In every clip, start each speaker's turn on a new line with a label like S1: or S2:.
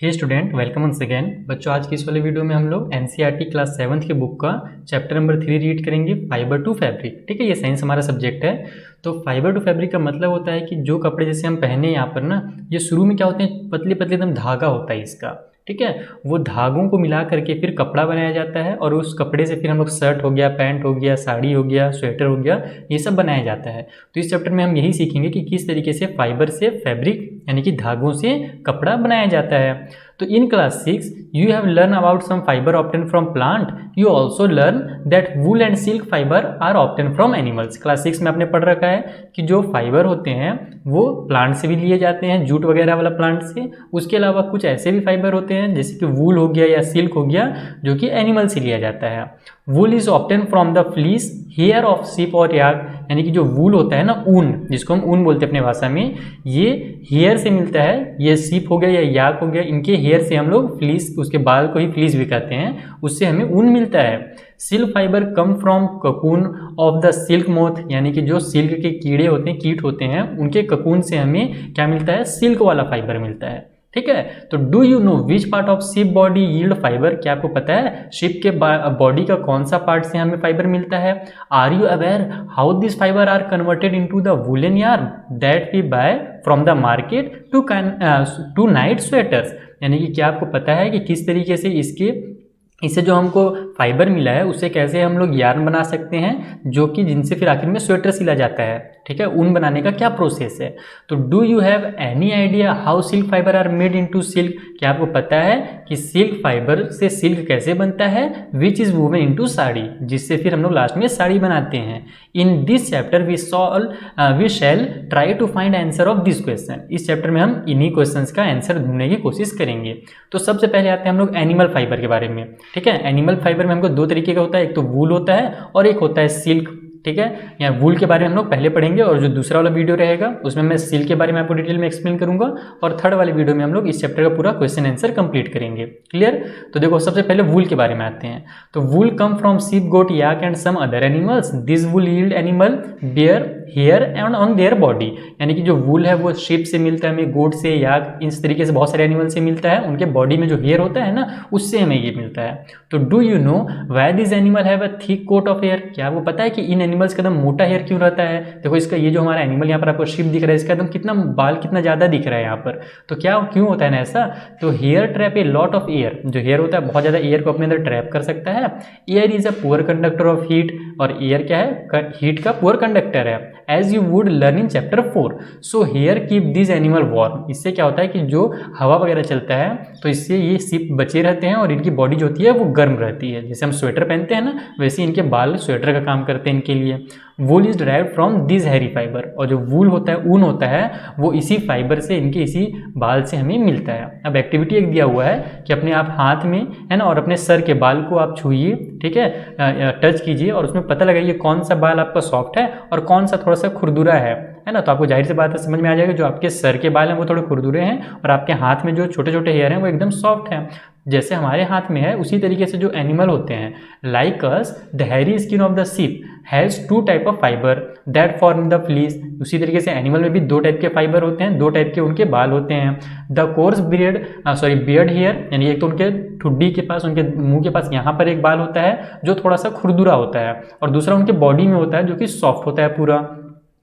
S1: हे student, welcome once again. बच्चों, आज की इस वाले वीडियो में हम लोग एनसीईआरटी क्लास 7th की बुक का चैप्टर नंबर 3 रीड करेंगे, फाइबर टू फैब्रिक। ठीक है, ये साइंस हमारा सब्जेक्ट है। तो फाइबर टू फैब्रिक का मतलब होता है कि जो कपड़े जैसे हम पहने यहाँ पर ना, ये शुरू में क्या होते हैं, पतले पतले एकदम धागा होता है इसका। ठीक है, वो धागों को मिला करके फिर कपड़ा बनाया जाता है और उस कपड़े से फिर हम लोग शर्ट हो गया, पैंट हो गया, साड़ी हो गया, स्वेटर हो गया, ये सब बनाया जाता है। तो इस चैप्टर में हम यही सीखेंगे कि किस तरीके से फाइबर से फैब्रिक यानी कि धागों से कपड़ा बनाया जाता है। तो in class 6 you have learned about some fiber obtained from plant. You also learn that wool and silk fiber are obtained from animals. Class 6 में आपने पढ़ रखा है कि जो फाइबर होते हैं वो प्लांट से भी लिए जाते हैं, जूट वगैरह वाला प्लांट से। उसके अलावा कुछ ऐसे भी फाइबर होते हैं जैसे कि वूल हो गया या सिल्क हो गया, जो कि एनिमल से लिया जाता है। Wool is obtain from the fleece, hair of sheep और याक, यानी कि जो वूल होता है ना, ऊन, जिसको हम ऊन बोलते हैं अपने भाषा में, ये हेयर से मिलता है। ये शीप हो गया या याक हो गया, इनके हेयर से हम लोग फ्लीस, उसके बाल को ही फ्लीस भी कहते हैं, उससे हमें ऊन मिलता है। Silk fibre come from cocoon of the silk moth, यानी कि जो सिल्क के कीड़े होते हैं, कीट होते हैं, उनके ककून से हमें क्या मिलता है, सिल्क वाला फाइबर मिलता है। ठीक है, तो do you know which part of ship body yield fibre, क्या आपको पता है शिप के बॉडी का कौन सा पार्ट से हमें फाइबर मिलता है? Are you aware how this fibre are converted into the woollen yarn that we buy from the market to knit sweaters, यानी कि क्या आपको पता है कि किस तरीके से इससे जो हमको फाइबर मिला है उससे कैसे हम लोग यार्न बना सकते हैं, जो कि जिनसे फिर आखिर में स्वेटर सिला जाता है। ठीक है, ऊन बनाने का क्या प्रोसेस है? तो do you have any idea how silk fibre are made into silk, क्या आपको पता है कि सिल्क फाइबर से सिल्क कैसे बनता है? Which is woven into sari, जिससे फिर हम लोग लास्ट में साड़ी बनाते हैं। In this chapter we shall try to find answer of this question, इस चैप्टर में हम इन्हीं क्वेश्चंस का आंसर ढूंढने की कोशिश करेंगे। तो सबसे पहले आते हैं हम लोग एनिमल फाइबर के बारे में। ठीक है, एनिमल फाइबर में हमको दो तरीके का होता है, एक तो वूल होता है और एक होता है सिल्क। ठीक है, यहाँ वूल के बारे में हम लोग पहले पढ़ेंगे और जो दूसरा वाला वीडियो रहेगा उसमें मैं सिल्क के बारे में आपको डिटेल में एक्सप्लेन करूंगा, और थर्ड वाले वीडियो में हम लोग इस चैप्टर का पूरा क्वेश्चन आंसर कंप्लीट करेंगे। क्लियर? तो देखो, सबसे पहले वूल के बारे में आते हैं। तो wool come from sheep, goat, yak and some other animals. This wool yield animal bear hair and on their body, यानी कि जो वूल है वो शीप से मिलता है हमें, गोट से, याक, इस तरीके से बहुत सारे एनिमल से मिलता है। उनके बॉडी में जो हेयर होता है ना, उससे हमें ये मिलता है। तो do you know why this animal have a thick coat of hair, क्या आपको पता है कि इन एनिमल्स का एकदम मोटा हेयर क्यों रहता है? देखो, इसका ये जो हमारा एनिमल यहाँ पर आपको शीप दिख रहा है, इसका एकदम कितना बाल कितना ज़्यादा दिख रहा है यहाँ पर। तो क्या क्यों होता है ना ऐसा? तो hair trap a lot of air, जो हेयर होता है बहुत ज़्यादा एयर को अपने अंदर ट्रैप कर सकता है। Air is a poor conductor of heat, और एयर क्या है, हीट का पुअर कंडक्टर है, as you would learn in chapter 4। So hair keep this animal warm, इससे क्या होता है कि जो हवा वगैरह चलता है तो इससे ये सिप बचे रहते हैं और इनकी बॉडी जो होती है वो गर्म रहती है। जैसे हम स्वेटर पहनते हैं ना, वैसे इनके बाल स्वेटर का काम करते हैं इनके लिए। वूल is derived from this Harry fibre, और जो वूल होता है, ऊन होता है, वो इसी फाइबर से, इनके इसी बाल से हमें मिलता है। अब एक्टिविटी एक दिया हुआ है कि अपने आप हाथ में है ना, और अपने सर के बाल को आप छूइए, ठीक है, टच कीजिए और उसमें पता लगाइए कौन सा बाल आपका सॉफ्ट है और कौन सा थोड़ा सा खुरदुरा है ना। तो आपको जाहिर सी बात है, समझ में आ जाएगा जो आपके सर के बाल हैं वो थोड़े खुरदुरे हैं और आपके हाथ में जो छोटे छोटे हेयर हैं वो एकदम सॉफ्ट हैं, जैसे हमारे हाथ में है। उसी तरीके से जो एनिमल होते हैं, like us the Harry skin of the sheep has 2 type of fibre that form the fleece, उसी तरीके से एनिमल में भी 2 टाइप के फाइबर होते हैं, 2 टाइप के उनके बाल होते हैं। द कोर्स बियर्ड हेयर, यानी एक तो उनके ठुड्डी के पास, उनके मुंह के पास यहाँ पर एक बाल होता है जो थोड़ा सा खुरदुरा होता है, और दूसरा उनके बॉडी में होता है जो कि सॉफ्ट होता है पूरा।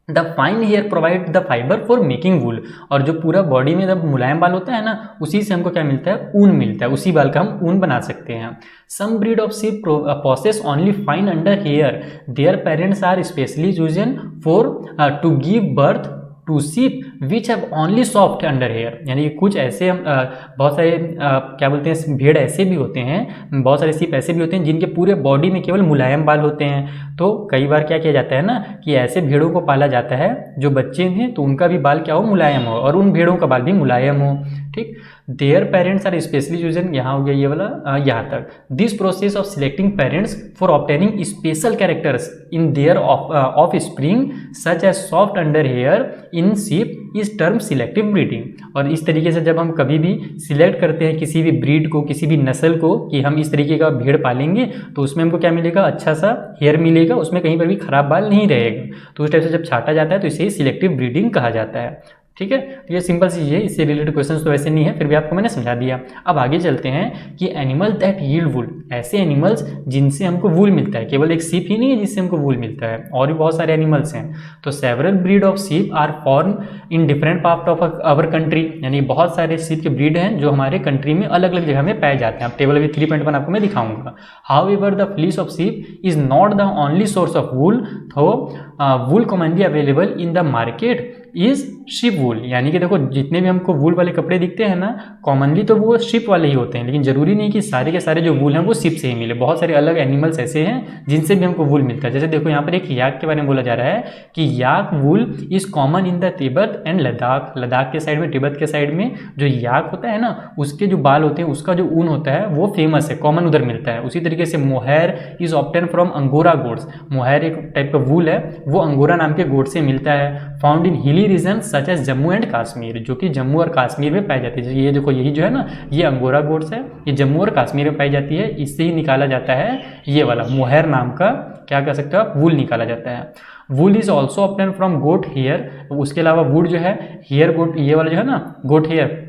S1: The fine hair provide the fibre for making wool, और जो पूरा बॉडी में जब मुलायम बाल होता है ना, उसी से हमको क्या मिलता है, ऊन मिलता है, उसी बाल का हम ऊन बना सकते हैं। Some breed of sheep possess only fine under hair, their parents are specially chosen for to give birth to sheep which have only soft under hair, यानी कि कुछ ऐसे बहुत सारे क्या बोलते हैं, भेड़ ऐसे भी होते हैं, बहुत सारे शीप ऐसे भी होते हैं जिनके पूरे बॉडी में केवल मुलायम बाल होते हैं। तो कई बार क्या किया जाता है ना कि ऐसे भेड़ों को पाला जाता है जो बच्चे हैं, तो उनका भी बाल क्या हो, मुलायम हो, और उन भेड़ों का बाल भी मुलायम हो। ठीक, their parents are specially chosen, यहाँ हो गया ये वाला यहाँ तक। This process of selecting parents for obtaining special characters in their offspring such as soft under hair in sheep is term selective breeding, और इस तरीके से जब हम कभी भी सिलेक्ट करते हैं किसी भी ब्रीड को, किसी भी नस्ल को, कि हम इस तरीके का भेड़ पालेंगे, तो उसमें हमको क्या मिलेगा, अच्छा सा हेयर मिलेगा, उसमें कहीं पर भी खराब बाल नहीं रहेगा। तो उस टाइप से जब छाटा जाता है तो इसे सिलेक्टिव ब्रीडिंग कहा जाता है। ठीक है, तो ये सिंपल सी चीज़ है, इससे रिलेटेड क्वेश्चंस तो वैसे नहीं है, फिर भी आपको मैंने समझा दिया। अब आगे चलते हैं कि एनिमल दैट यील्ड वूल, ऐसे एनिमल्स जिनसे हमको वूल मिलता है, केवल एक सीप ही नहीं है जिससे हमको वूल मिलता है, और भी बहुत सारे एनिमल्स हैं। तो several breed of sheep are form in different part of our country, यानी बहुत सारे सीप के ब्रीड हैं जो हमारे कंट्री में अलग अलग जगह में पाए जाते हैं। अब टेबल अभी 3.1 आपको मैं दिखाऊंगा। However the fleece of sheep is not the only source of wool, तो wool commonly available in the market is sheep wool, यानी कि देखो जितने भी हमको वूल वाले कपड़े दिखते हैं ना, कॉमनली तो वो शिप वाले ही होते हैं, लेकिन जरूरी नहीं कि सारे के सारे जो वूल हैं वो शिप से ही मिले। बहुत सारे अलग एनिमल्स ऐसे हैं जिनसे भी हमको वूल मिलता है। जैसे देखो यहाँ पर एक याक के बारे में बोला जा रहा है कि yak wool is common in the Tibet and Ladakh, Ladakh के साइड में, तिब्बत के साइड में जो याक होता है ना, उसके जो बाल होते हैं, उसका जो ऊन होता है वो फेमस है, कॉमन उधर मिलता है। उसी तरीके से mohair is obtain from angora goats, mohair एक टाइप का वूल है, वो अंगोरा नाम के गोट से मिलता है। Found in hilly region such as Jammu and Kashmir, जो कि जम्मू और कश्मीर में पाई जाती है। ये देखो यही जो है ना, ये अंगोरा गोट्स है, ये जम्मू और कश्मीर में पाई जाती है, इससे ही निकाला जाता है ये वाला मोहैर नाम का, क्या कह सकते हो आप, वूल निकाला जाता है। Wool is also obtain from goat hair, उसके अलावा वुड जो है, हेयर गोट, ये वाला जो है ना गोट हेयर,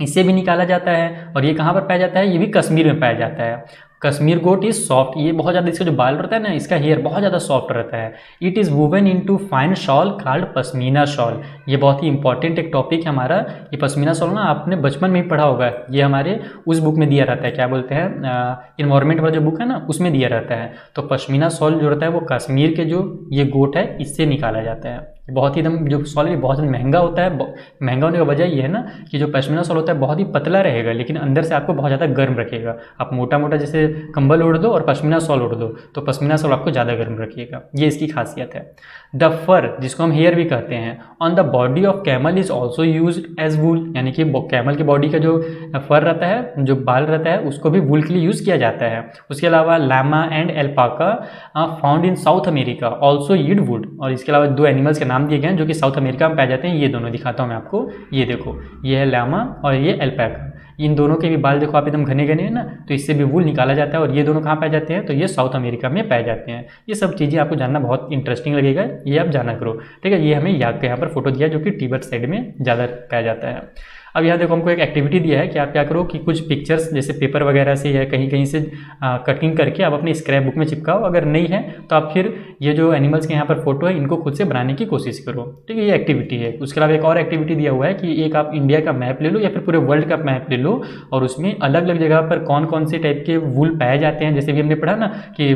S1: इससे भी निकाला जाता है। और ये कहाँ पर पाया जाता है, ये भी कश्मीर में पाया जाता है। कश्मीर गोट इज सॉफ्ट, ये बहुत ज़्यादा, इसका जो बाल रहता है ना, इसका हेयर बहुत ज़्यादा सॉफ्ट रहता है। It is woven into fine shawl called pashmina shawl, ये बहुत ही इंपॉर्टेंट एक टॉपिक है हमारा। ये पश्मीना शॉल ना आपने बचपन में ही पढ़ा होगा, ये हमारे उस बुक में दिया रहता है, क्या बोलते हैं, इन्वायरमेंट वाला जो बुक है ना, उसमें दिया रहता है। तो पश्मीना शॉल जो रहता है वो कश्मीर के जो ये गोट है इससे निकाला जाता है। बहुत ही एकदम जो शॉल है बहुत महंगा होता है। महंगा होने का वजह ये है ना कि जो पश्मीना शॉल होता है बहुत ही पतला रहेगा, लेकिन अंदर से आपको बहुत ज़्यादा गर्म रखेगा। आप मोटा मोटा जैसे कंबल ओढ़ दो और पश्मीना शॉल ओढ़ दो, तो पश्मीना शॉल आपको ज़्यादा गर्म रखिएगा, ये इसकी खासियत है। द फर, जिसको हम हेयर भी कहते हैं, on the body of camel is also use as wool, यानी कि कैमल की बॉडी का जो फर रहता है, जो बाल रहता है, उसको भी वूल के लिए यूज़ किया जाता है। उसके अलावा llama and alpaca found in South America also yield wood, और इसके अलावा दो एनिमल्स के नाम दिए गए हैं जो कि साउथ अमेरिका में पाए जाते हैं। ये दोनों दिखाता हूँ मैं आपको, ये देखो, ये है लामा और ये एल्पैका। इन दोनों के भी बाल देखो आप एकदम घने घने हैं ना, तो इससे भी वूल निकाला जाता है। और ये दोनों कहाँ पाए जाते हैं, तो ये साउथ अमेरिका में पाए जाते हैं। ये सब चीज़ें आपको जानना बहुत इंटरेस्टिंग लगेगा, ये आप जाना करो, ठीक है। ये हमें याक के यहाँ पर फोटो दिया जो कि तिब्बत साइड में ज़्यादा पाया जाता है। अब यहाँ देखो हमको एक एक्टिविटी दिया है कि आप क्या करो कि कुछ पिक्चर्स जैसे पेपर वगैरह से या कहीं कहीं से कटिंग करके आप अपनी स्क्रैप बुक में चिपकाओ। अगर नहीं है तो आप फिर ये जो एनिमल्स के यहाँ पर फोटो है इनको खुद से बनाने की कोशिश करो, ठीक है। ये एक्टिविटी है। उसके अलावा एक और एक्टिविटी दिया हुआ है कि एक आप इंडिया का मैप ले लो या फिर पूरे वर्ल्ड का मैप ले लो, और उसमें अलग अलग जगह पर कौन कौन से टाइप के वूल पाए जाते हैं। जैसे भी हमने पढ़ा ना कि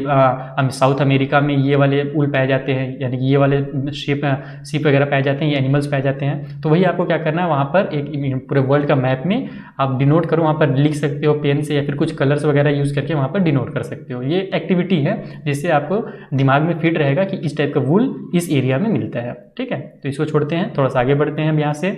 S1: साउथ अमेरिका में ये वाले वूल पाए जाते हैं, यानी कि ये वाले सीप वगैरह पाए जाते हैं, ये एनिमल्स पाए जाते हैं। तो वही आपको क्या करना है, वहाँ पर एक पूरे वर्ल्ड का मैप में आप डिनोट करो, वहाँ पर लिख सकते हो पेन से या फिर कुछ कलर्स वगैरह यूज़ करके वहाँ पर डिनोट कर सकते हो। ये एक्टिविटी है जिससे आपको दिमाग में फिट रहेगा कि इस टाइप का वूल इस एरिया में मिलता है, ठीक है। तो इसको छोड़ते हैं, थोड़ा सा आगे बढ़ते हैं अब यहाँ से।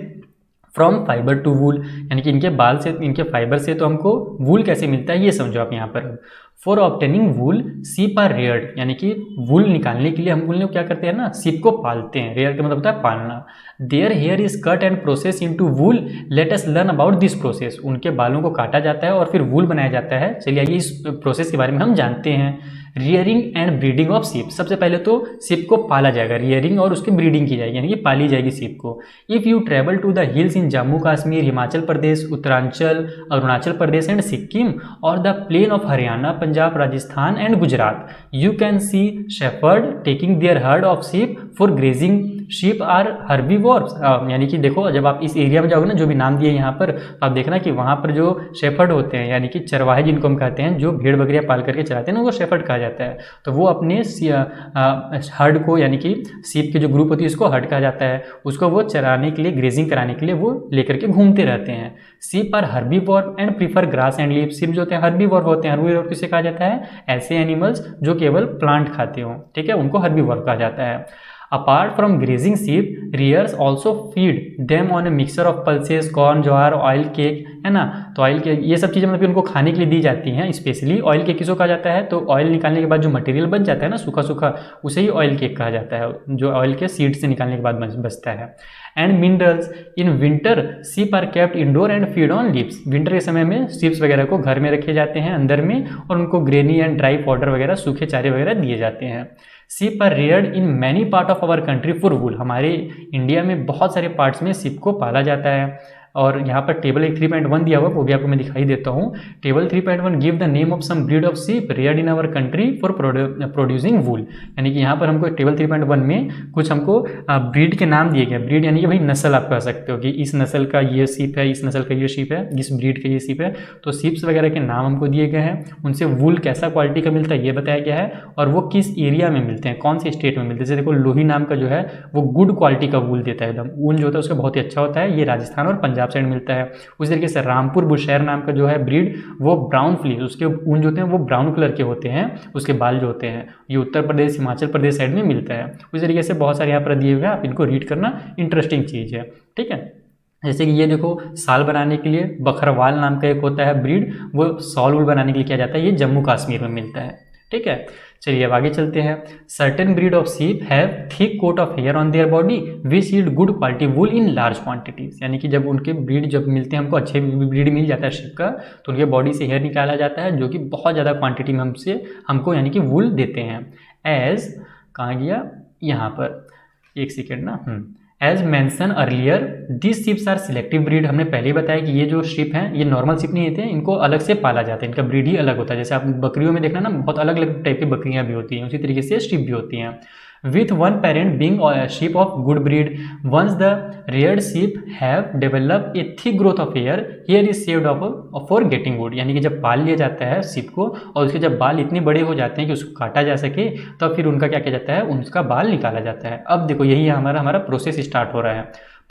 S1: फ्रॉम फाइबर टू वूल, यानी कि इनके बाल से, इनके फाइबर से तो हमको वूल कैसे मिलता है ये समझो आप यहाँ पर। फॉर ऑब्टेनिंग वूल सीप आर रेयर्ड, यानी कि वूल निकालने के लिए हम वूल क्या करते हैं ना, सीप को पालते हैं। रेयर का मतलब होता है पालना। Their hair is cut and process into wool, let us learn about this process. उनके बालों को काटा जाता है और फिर वूल बनाया जाता है। चलिए आइए इस प्रोसेस के बारे में हम जानते हैं। रियरिंग एंड ब्रीडिंग ऑफ सीप, सबसे पहले तो सीप को पाला जाएगा, रियरिंग और उसकी ब्रीडिंग की जाएगी, यानी कि पाली जाएगी सीप को। If you travel to the hills in Jammu Kashmir, Himachal Pradesh, Uttaranchal, Arunachal Pradesh and Sikkim, और the plain of Haryana, Punjab, Rajasthan and Gujarat, you can see shepherd taking their herd of sheep for grazing. Sheep are herbivores, यानी कि देखो जब आप इस एरिया में जाओगे ना, जो भी नाम दिए यहाँ पर, तो आप देखना कि वहाँ पर जो शेफर्ड होते हैं, यानी कि चरवाहे जिनको हम कहते हैं, जो भेड़ बकरियाँ पाल करके चलाते हैं ना, उनको शेफर्ड कहा जाता है। तो वो अपने हर्ड को, यानी कि सीप की जो ग्रुप होती है उसको हर्ड कहा जाता है, उसको वो चराने के लिए, ग्रेजिंग कराने के लिए वो लेकर के घूमते रहते हैं। Sheep are herbivore and prefer grass and leaf, sheep जो होते हैं हर्बीवोर होते हैं। हर्बीवोर किसे कहा जाता है, ऐसे एनिमल्स जो केवल प्लांट खाते हो, ठीक है, उनको हर्बीवोर कहा जाता है। Apart from grazing sheep, rears also feed them on a mixture of pulses, corn, jowar, oil cake है ना। तो ऑयल के ये सब चीज़ें मतलब कि उनको खाने के लिए दी जाती हैं। स्पेशली ऑयल केक किसको कहा जाता है, तो ऑयल निकालने के बाद जो मटेरियल बच जाता है ना सूखा सूखा, उसे ही ऑयल केक कहा जाता है, जो ऑयल के सीड से निकालने के बाद बचता है। And minerals in winter sheep are kept indoor and feed on leaves. Winter के समय में शिप्स वगैरह को घर में रखे जाते हैं अंदर में, और उनको ग्रेनी एंड ड्राई पाउडर वगैरह सूखे चारे वगैरह दिए जाते हैं। Sheep are reared in many part of our country for wool. हमारे इंडिया में बहुत सारे पार्ट्स में शिप को पाला जाता है। और यहाँ पर टेबल 3.1 दिया हुआ, वो भी आपको मैं दिखाई देता हूँ। Table 3.1 give the name of some breed of sheep reared in our country for producing wool. यानी कि यहाँ पर हमको टेबल 3.1 में कुछ हमको ब्रीड के नाम दिए गए। ब्रीड यानी कि भाई नस्ल आप कह सकते हो कि इस नस्ल का ये शिप है, इस नस्ल का ये शिप है, इस ब्रीड का ये शिप है। तो शिप्स वगैरह के नाम हमको दिए गए हैं, उनसे वूल कैसा क्वालिटी का मिलता है ये बताया गया है, और वो किस एरिया में मिलते हैं, कौन से स्टेट में मिलते हैं। जैसे देखो लोही नाम का जो है वो गुड क्वालिटी का वूल देता है, एकदम ऊन जो होता है उसका बहुत ही अच्छा होता है, ये राजस्थान और पंजाब साइड मिलता है। उसी तरीके से रामपुर बुशैर नाम का जो है ब्रीड, वो ब्राउन फ्लीस, उसके ऊन जो होते हैं वो ब्राउन कलर के होते हैं, उसके बाल जो होते हैं, ये उत्तर प्रदेश हिमाचल प्रदेश साइड में मिलता है। उसी तरीके से बहुत सारे यहाँ पर दिए हुए हैं, आप इनको रीड करना, इंटरेस्टिंग चीज़ है, ठीक है। जैसे कि ये देखो साल बनाने के लिए बकरवाल नाम का एक होता है ब्रीड, वो सॉल वूल बनाने के लिए किया जाता है, ये जम्मू कश्मीर में मिलता है, ठीक है। चलिए अब आगे चलते हैं। Certain breed of sheep have thick coat of hair on their body which yield good quality wool in large quantities. यानी कि जब उनके ब्रीड जब मिलते हैं, हमको अच्छे ब्रीड मिल जाता है शीप का, तो उनके बॉडी से हेयर निकाला जाता है, जो कि बहुत ज़्यादा क्वांटिटी में हमको यानी कि वूल देते हैं। एज कहाँ गया, यहाँ पर एक सेकेंड ना, as mentioned earlier this sheeps are selective breed. हमने पहले ही बताया कि ये जो शिप हैं ये नॉर्मल शिप नहीं होते हैं, इनको अलग से पाला जाता है, इनका ब्रीड ही अलग होता है। जैसे आप बकरियों में देखना ना, बहुत अलग अलग टाइप की बकरियां भी होती हैं, उसी तरीके से शिप भी होती हैं। with one parent being a sheep of good breed. Once the reared sheep have developed a thick growth of hair, hair is saved for getting wood. यानी कि जब पाल लिया जाता है sheep को और उसके जब बाल इतने बड़े हो जाते हैं कि उसको काटा जा सके, तो फिर उनका क्या किया जाता है, उनका बाल निकाला जाता है। अब देखो यही हमारा प्रोसेस स्टार्ट हो रहा है,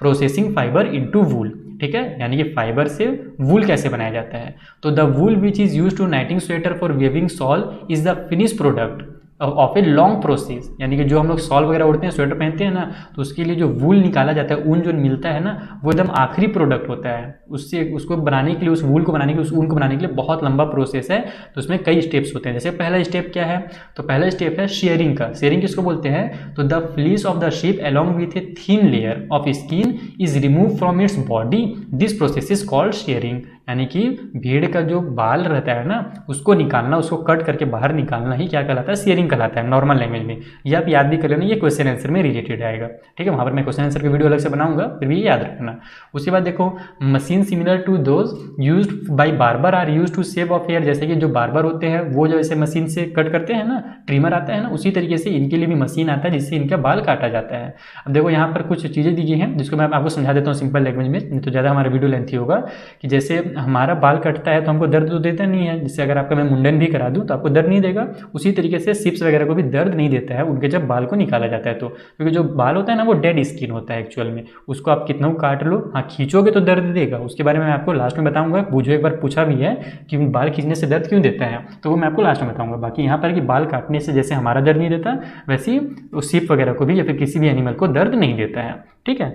S1: प्रोसेसिंग फाइबर इनटू वूल, ठीक है। यानी कि फाइबर से वूल कैसे बनाया जाता है। तो the wool which is use to knitting sweater for weaving shawl is the finish product of a long process. यानी कि जो हम लोग सॉल वगैरह उड़ते हैं, स्वेटर पहनते हैं ना, तो उसके लिए जो वूल निकाला जाता है, ऊन जो मिलता है ना, वो एकदम आखिरी प्रोडक्ट होता है। उससे उसको बनाने के लिए, उस वूल को बनाने के लिए, उस ऊन को बनाने के लिए बहुत लंबा प्रोसेस है। तो उसमें कई स्टेप्स होते हैं। जैसे पहला स्टेप क्या है, तो पहला स्टेप है शेयरिंग का। शेयरिंग किसको बोलते हैं, तो the fleece of the sheep along with a thin layer of skin is remove from its body, this process is called sharing. यानी कि भेड़ का जो बाल रहता है ना, उसको निकालना, उसको कट करके बाहर निकालना ही क्या कहलाता है, शेयरिंग कहलाता है नॉर्मल लैंग्वेज में। ये आप याद भी कर लेना, ये क्वेश्चन आंसर में रिलेटेड आएगा, ठीक है। वहाँ पर मैं क्वेश्चन आंसर की वीडियो अलग से बनाऊंगा, फिर भी याद रखना। उसके बाद देखो machine similar to those used by barber are used to shave off hair. जैसे कि जो बार्बर होते हैं वो जैसे मशीन से कट करते हैं ना, ट्रिमर आता है ना, उसी तरीके से इनके लिए भी मशीन आता है जिससे इनका बाल काटा जाता है। अब देखो यहाँ पर कुछ चीज़ें दी गई हैं जिसको मैं आपको समझा देता हूँ सिंपल लैंग्वेज में, नहीं तो ज़्यादा हमारा वीडियो लेंथी होगा। कि जैसे हमारा बाल कटता है तो हमको दर्द तो देता नहीं है, जिससे अगर आपका मैं मुंडन भी करा दूं तो आपको दर्द नहीं देगा। उसी तरीके से शिप्स वगैरह को भी दर्द नहीं देता है उनके जब बाल को निकाला जाता है तो, क्योंकि जो बाल होता है ना वो डेड स्किन होता है एक्चुअल में। उसको आप कितना काट लो, हाँ खींचोगे तो दर्द देगा, उसके बारे में मैं आपको लास्ट में बताऊंगा। मुझे एक बार पूछा भी है कि बाल खींचने से दर्द क्यों देता है, तो वो मैं आपको लास्ट में बताऊंगा। बाकी यहाँ पर कि बाल काटने से जैसे हमारा दर्द नहीं देता, वैसे ही उस शिप वगैरह को भी या फिर किसी भी एनिमल को दर्द नहीं देता है, ठीक है।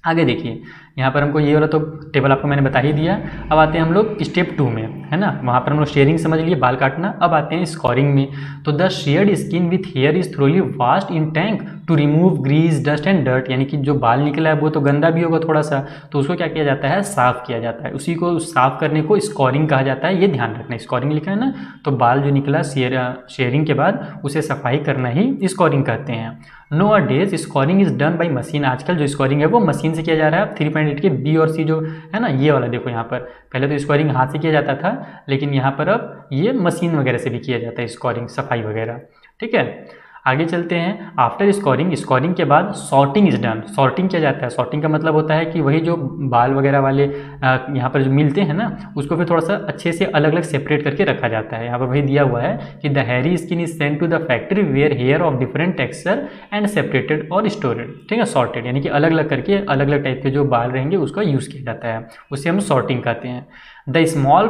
S1: आगे देखिए यहाँ पर हमको ये वाला तो टेबल आपको मैंने बता ही दिया। अब आते हैं हम लोग स्टेप 2 में, है ना। वहाँ पर हम लोग शेयरिंग समझ लिए, बाल काटना। अब आते हैं स्कोरिंग में। तो the sheared skin with hair is thoroughly washed in tank to remove grease dust and dirt. यानी कि जो बाल निकला है वो तो गंदा भी होगा थोड़ा सा, तो उसको क्या किया जाता है, साफ किया जाता है। उसी को साफ करने को स्कोरिंग कहा जाता है, ये ध्यान रखना। स्कोरिंग लिखा है ना, तो बाल जो निकला शेयरिंग के बाद उसे सफाई करना ही स्कोरिंग कहते हैं। Nowadays scouring is done by machine. आजकल जो स्कोरिंग है वो मशीन से किया जा रहा है। 3.8 के बी और सी जो है ना, ये वाला देखो यहाँ पर, पहले तो स्कोरिंग हाथ से किया जाता था, लेकिन यहाँ पर अब ये मशीन वगैरह से भी किया जाता है स्कोरिंग, सफाई वगैरह, ठीक है। आगे चलते हैं। आफ्टर स्कोरिंग, स्कोरिंग के बाद सॉर्टिंग इज डन। सॉर्टिंग किया जाता है। सॉर्टिंग का मतलब होता है कि वही जो बाल वगैरह वाले यहाँ पर जो मिलते हैं ना, उसको फिर थोड़ा सा अच्छे से अलग अलग सेपरेट करके रखा जाता है। यहाँ पर वही दिया हुआ है कि the hairy skin is sent to the factory where hair of different texture and separated और स्टोरेड, ठीक है। सॉर्टेड यानी कि अलग अलग करके अलग अलग टाइप के जो बाल रहेंगे उसका यूज़ किया जाता है, उसे हम सॉर्टिंग कहते हैं। The small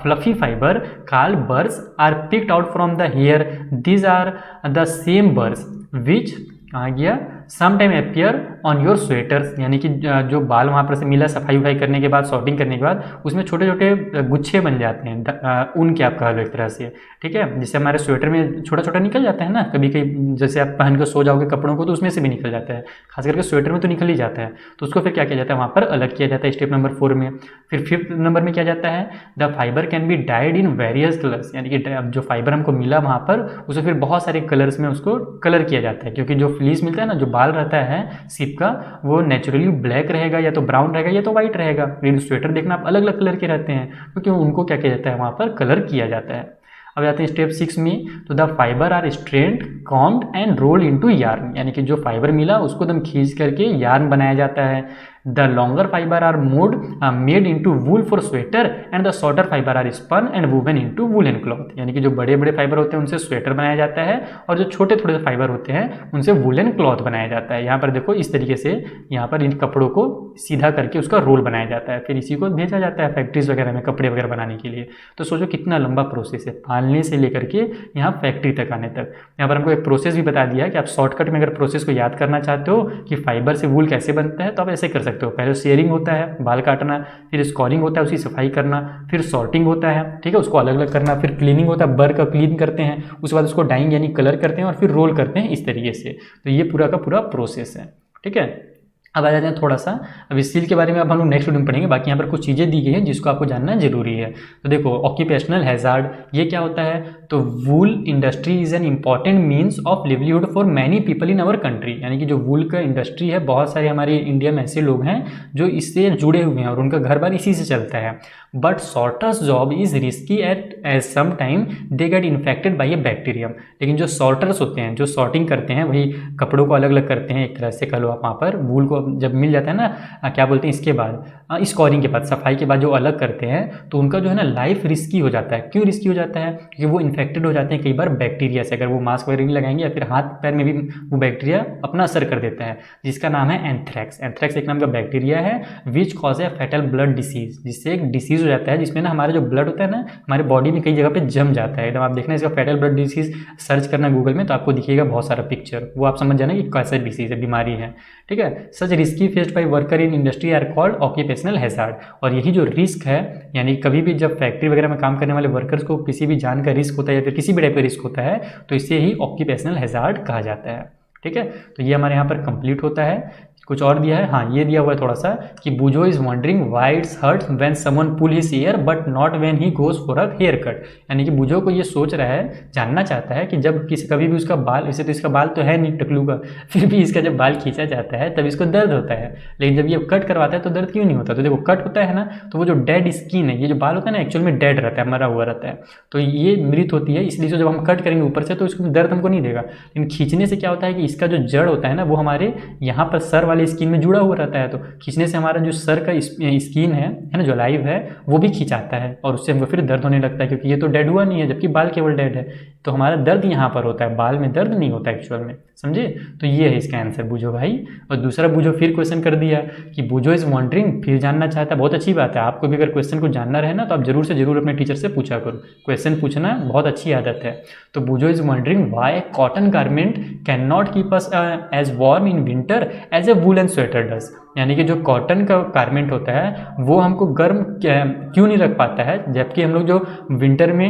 S1: fluffy fiber called burrs are picked out from the hair. These are the same burrs which कहाँ गया, sometime appear on your sweaters, यानी कि जो बाल वहाँ पर से मिला सफाई वफाई करने के बाद, सॉर्टिंग करने के बाद उसमें छोटे छोटे गुच्छे बन जाते हैं, ऊन के आप कह लो एक तरह से, ठीक है। जिससे हमारे स्वेटर में छोटा छोटा निकल जाता है ना, कभी कभी जैसे आप पहन कर सो जाओगे कपड़ों को तो उसमें से भी निकल जाता है, खास करके स्वेटर में तो निकल ही जाता है। तो उसको फिर क्या किया जाता है, वहाँ पर अलग किया जाता है स्टेप नंबर 4 में। फिर 5th नंबर में क्या जाता है, the fibre can be died in various colours, यानी कि जो फाइबर हमको मिला वहाँ पर उसे फिर बहुत सारे कलर्स में उसको कलर किया जाता है, क्योंकि जो फ्लीस मिलता है ना, जो बाल रहता है सिप का, वो नेचुरली ब्लैक रहेगा, या तो ब्राउन रहेगा या तो व्हाइट रहेगा। लेकिन स्वेटर देखना आप अलग अलग कलर के रहते हैं, क्योंकि उनको क्या किया जाता है, वहाँ पर कलर किया जाता है। अब जाते हैं स्टेप 6 में, तो the fibre are straightened, combed and roll into yarn, यानी कि जो फाइबर मिला उसको एकदम खींच करके यार्न बनाया जाता है। The longer fibre are made into wool for sweater and the shorter fibre are spun and woven into woollen cloth, यानी कि जो बड़े बड़े फाइबर होते हैं उनसे स्वेटर बनाया जाता है, और जो छोटे थोड़े फाइबर होते हैं उनसे वूलन क्लॉथ बनाया जाता है। यहाँ पर देखो इस तरीके से यहाँ पर इन कपड़ों को सीधा करके उसका रोल बनाया जाता है, फिर इसी को भेजा जाता है फैक्ट्रीज वगैरह में कपड़े वगैरह बनाने के लिए। तो सोचो कितना लंबा प्रोसेस है, पालने से लेकर के यहाँ फैक्ट्री तक आने तक। यहाँ पर हमको एक प्रोसेस भी बता दिया है कि आप शॉर्टकट में अगर प्रोसेस को याद करना चाहते हो कि फाइबर से वूल कैसे बनता है, तो आप ऐसे कर सकते हो। पहले शेयरिंग होता है, बाल काटना, फिर स्कॉरिंग होता है, उसकी सफाई करना, फिर सॉर्टिंग होता है, ठीक है, उसको अलग अलग करना, फिर क्लीनिंग होता है, बर का क्लीन करते हैं, उसके बाद उसको डाइंग यानी कलर करते हैं, और फिर रोल करते हैं इस तरीके से। तो ये पूरा का पूरा प्रोसेस है, ठीक है। अब आ जाते हैं थोड़ा सा, अब इस सील के बारे में अब हम लोग नेक्स्ट वीडियो में पढ़ेंगे। बाकी यहाँ पर कुछ चीज़ें दी गई हैं जिसको आपको जानना जरूरी है। तो देखो ऑक्यूपेशनल हैजार्ड ये क्या होता है, तो wool industry is an important means of livelihood for many people in our country, यानी कि जो वूल का इंडस्ट्री है, बहुत सारे हमारे इंडिया में ऐसे लोग हैं जो इससे जुड़े हुए हैं और उनका घर बार इसी से चलता है। But sorters job is risky as some time they get infected by a bacterium, लेकिन जो सॉर्टर्स होते हैं, जो सॉर्टिंग करते हैं, वही कपड़ों को अलग अलग करते हैं, एक तरह से कह लो आप, वहाँ पर वूल को जब मिल जाता है ना, क्या बोलते हैं, इसके बाद स्कॉरिंग के बाद, सफाई के बाद जो अलग करते हैं, तो उनका जो है ना लाइफ रिस्की हो जाता है। क्यों रिस्की हो जाता है, क्योंकि वो इन्फेक्टेड हो जाते हैं कई बार बैक्टीरिया से, अगर वो मास्क वगैरह नहीं लगाएंगे, या फिर हाथ पैर में भी वो बैक्टीरिया अपना असर कर देता है, जिसका नाम है एंथ्रैक्स। एंथ्रैक्स एक नाम का बैक्टीरिया है which cause A fatal blood disease, जिससे एक डिसीज हो जाता है जिसमें ना हमारा जो ब्लड होता है ना, हमारे बॉडी में कई जगह पे जम जाता है एकदम। आप देखना इसका फैटल ब्लड डिसीज सर्च करना गूगल में, तो आपको दिखेगा बहुत सारा पिक्चर, वो आप समझ जाना कि कैसा डिसीज है, बीमारी है, ठीक है। Such risky faced by worker in industry are called occupational hazard, और यही जो रिस्क है, यानी कभी भी जब फैक्ट्री वगैरह में काम करने वाले वर्कर्स को किसी भी जान का रिस्क होता है या फिर किसी भी टाइप का रिस्क होता है, तो इसे ही ऑक्यूपेशनल हैजार्ड कहा जाता है, ठीक है। तो ये हमारे यहाँ पर कंप्लीट होता है। कुछ और दिया है, हाँ ये दिया हुआ है थोड़ा सा, कि Boojho is wondering why it's hurts when someone pull his hair but not when he goes for a hair cut, यानी कि बुजो को ये सोच रहा है, जानना चाहता है कि जब किसी कभी भी उसका बाल, वैसे तो इसका बाल तो है नहीं टकलू का, फिर भी इसका जब बाल खींचा जाता है तब इसको दर्द होता है, लेकिन जब ये कट करवाता है तो दर्द क्यों नहीं होता। तो देखो कट होता है ना, तो वो जो डेड स्किन है, ये जो बाल होता है ना, एक्चुअल में डेड रहता है, मरा हुआ रहता है, तो ये मृत होती है, इसलिए जब हम कट करेंगे ऊपर से तो इसको दर्द हमको नहीं देगा। लेकिन खींचने से क्या होता है कि इसका जो जड़ होता है ना, वो हमारे यहाँ पर सर वाले स्किन में जुड़ा हुआ रहता है, तो खींचने से हमारा जो सर का स्किन है ना, जो लाइव है, वो भी खिंचाता है, और उससे हमको फिर दर्द होने लगता है, क्योंकि ये तो डेड हुआ नहीं है, जबकि बाल केवल डेड है, तो हमारा दर्द यहाँ पर होता है, बाल में दर्द नहीं होता एक्चुअल में, समझे। तो ये है इसका आंसर बुझो भाई। और दूसरा बुझो फिर क्वेश्चन कर दिया कि बुझो इज वॉन्डरिंग, फिर जानना चाहता है, बहुत अच्छी बात है। आपको भी अगर क्वेश्चन को जानना रहे ना, तो आप जरूर से जरूर अपने टीचर से पूछा करो, क्वेश्चन पूछना बहुत अच्छी आदत है। तो Boojho is wondering why cotton garment can not keep us as warm in winter as a woollen sweater does, यानी कि जो कॉटन का गारमेंट होता है वो हमको गर्म क्यों नहीं रख पाता है, जबकि हम लोग जो विंटर में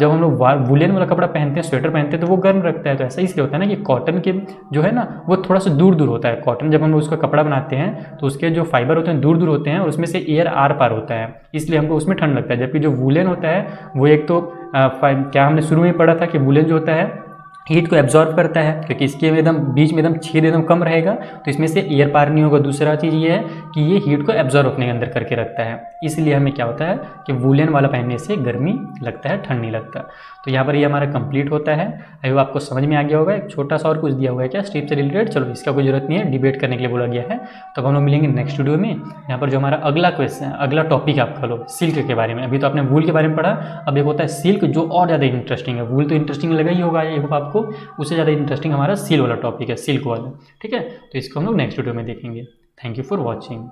S1: जब हम लोग वुलन वाला कपड़ा पहनते हैं, स्वेटर पहनते हैं, तो वो गर्म रखता है। तो ऐसा इसलिए होता है ना कि कॉटन के जो है ना, वो थोड़ा सा दूर दूर होता है। कॉटन जब हम लोग उसका कपड़ा बनाते हैं तो उसके जो फाइबर होते हैं दूर दूर होते हैं, और उसमें से एयर आर पार होता है, इसलिए हमको उसमें ठंड लगता है। जबकि जो वुलन होता है वो एक तो क्या हमने शुरू में पढ़ा था कि वुलन जो होता है हीट को एब्जॉर्ब करता है, क्योंकि इसके एकदम बीच में एकदम छेद एकदम कम रहेगा, तो इसमें से एयर पार नहीं होगा। दूसरा चीज़ ये है कि ये हीट को एब्जॉर्ब अपने अंदर करके रखता है, इसलिए हमें क्या होता है कि वूलन वाला पहनने से गर्मी लगता है, ठंड नहीं लगता। तो यहाँ पर ये हमारा कंप्लीट होता है। अभी आपको समझ में आ गया होगा। एक छोटा सा और कुछ दिया हुआ है क्या स्ट्रिप से रिलेटेड, चलो इसका कोई जरूरत नहीं है, डिबेट करने के लिए बोला गया है। तो हम लोग मिलेंगे नेक्स्ट वीडियो में। यहाँ पर जो हमारा अगला क्वेश्चन, अगला टॉपिक आप कह लो सिल्क के बारे में। अभी तो आपने वूल के बारे में पढ़ा, अब एक होता है सिल्क, जो और ज़्यादा इंटरेस्टिंग है। वूल तो इंटरेस्टिंग लगा ही होगा, आई होप आपको, उससे ज़्यादा इंटरेस्टिंग हमारा सिल वाला टॉपिक है, सिल्क वाला, ठीक है। तो इसको हम लोग नेक्स्ट वीडियो में देखेंगे। Thank you for watching.